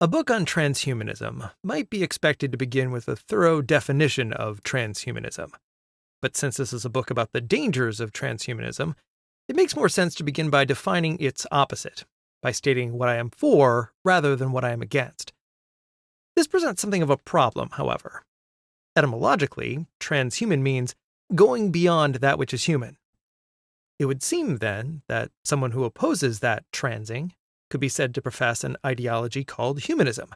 A book on transhumanism might be expected to begin with a thorough definition of transhumanism. But since this is a book about the dangers of transhumanism, it makes more sense to begin by defining its opposite, by stating what I am for rather than what I am against. This presents something of a problem, however. Etymologically, transhuman means going beyond that which is human. It would seem, then, that someone who opposes that transing could be said to profess an ideology called humanism.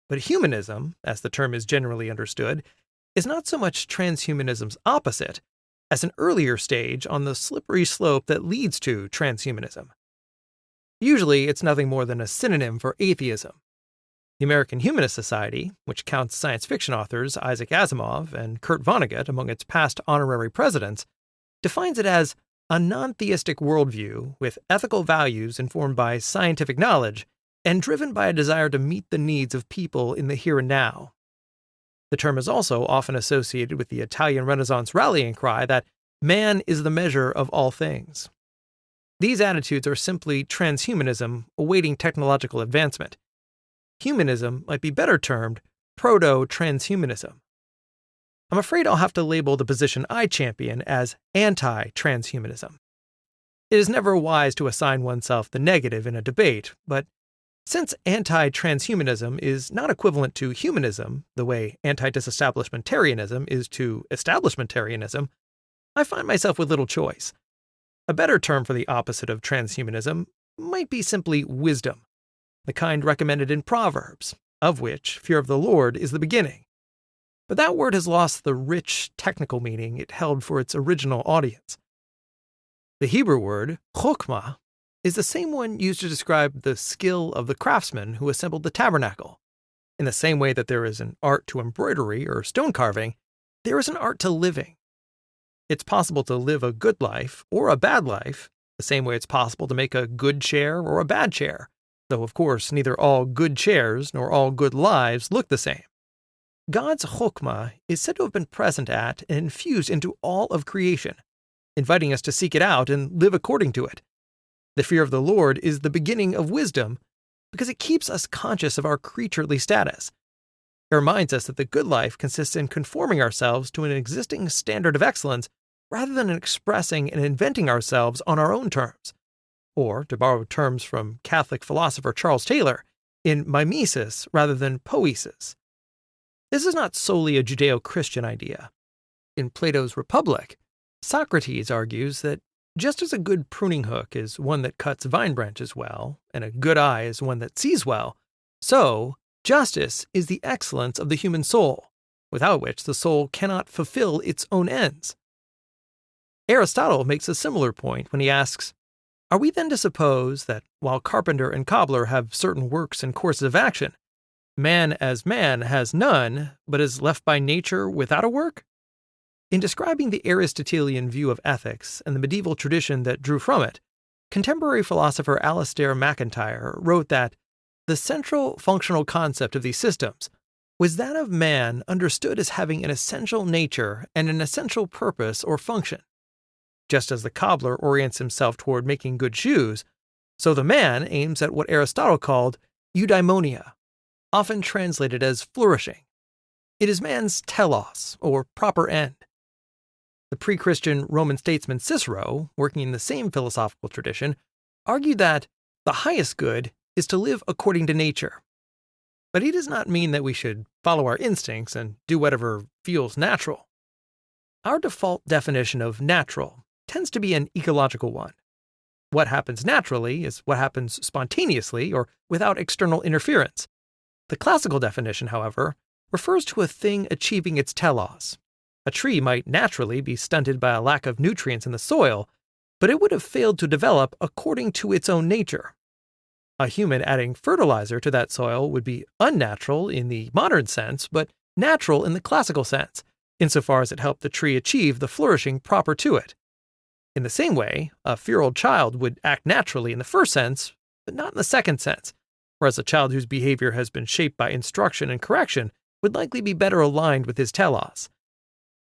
But humanism, as the term is generally understood, is not so much transhumanism's opposite as an earlier stage on the slippery slope that leads to transhumanism. Usually, it's nothing more than a synonym for atheism. The American Humanist Society, which counts science fiction authors Isaac Asimov and Kurt Vonnegut among its past honorary presidents, defines it as a non-theistic worldview with ethical values informed by scientific knowledge and driven by a desire to meet the needs of people in the here and now. The term is also often associated with the Italian Renaissance rallying cry that man is the measure of all things. These attitudes are simply transhumanism awaiting technological advancement. Humanism might be better termed proto-transhumanism. I'm afraid I'll have to label the position I champion as anti-transhumanism. It is never wise to assign oneself the negative in a debate, but since anti-transhumanism is not equivalent to humanism, the way anti-disestablishmentarianism is to establishmentarianism, I find myself with little choice. A better term for the opposite of transhumanism might be simply wisdom, the kind recommended in Proverbs, of which fear of the Lord is the beginning. But that word has lost the rich, technical meaning it held for its original audience. The Hebrew word, chokhmah, is the same one used to describe the skill of the craftsman who assembled the tabernacle. In the same way that there is an art to embroidery or stone carving, there is an art to living. It's possible to live a good life or a bad life, the same way it's possible to make a good chair or a bad chair, though of course neither all good chairs nor all good lives look the same. God's chokhmah is said to have been present at and infused into all of creation, inviting us to seek it out and live according to it. The fear of the Lord is the beginning of wisdom because it keeps us conscious of our creaturely status. It reminds us that the good life consists in conforming ourselves to an existing standard of excellence rather than expressing and inventing ourselves on our own terms. Or, to borrow terms from Catholic philosopher Charles Taylor, in mimesis rather than poesis. This is not solely a Judeo-Christian idea. In Plato's Republic, Socrates argues that just as a good pruning hook is one that cuts vine branches well, and a good eye is one that sees well, so justice is the excellence of the human soul, without which the soul cannot fulfill its own ends. Aristotle makes a similar point when he asks, are we then to suppose that while carpenter and cobbler have certain works and courses of action, man as man has none, but is left by nature without a work? In describing the Aristotelian view of ethics and the medieval tradition that drew from it, contemporary philosopher Alistair MacIntyre wrote that the central functional concept of these systems was that of man understood as having an essential nature and an essential purpose or function. Just as the cobbler orients himself toward making good shoes, so the man aims at what Aristotle called eudaimonia, often translated as flourishing. It is man's telos, or proper end. The pre-Christian Roman statesman Cicero, working in the same philosophical tradition, argued that the highest good is to live according to nature. But he does not mean that we should follow our instincts and do whatever feels natural. Our default definition of natural tends to be an ecological one. What happens naturally is what happens spontaneously or without external interference. The classical definition, however, refers to a thing achieving its telos. A tree might naturally be stunted by a lack of nutrients in the soil, but it would have failed to develop according to its own nature. A human adding fertilizer to that soil would be unnatural in the modern sense, but natural in the classical sense, insofar as it helped the tree achieve the flourishing proper to it. In the same way, a feral child would act naturally in the first sense, but not in the second sense, whereas a child whose behavior has been shaped by instruction and correction would likely be better aligned with his telos.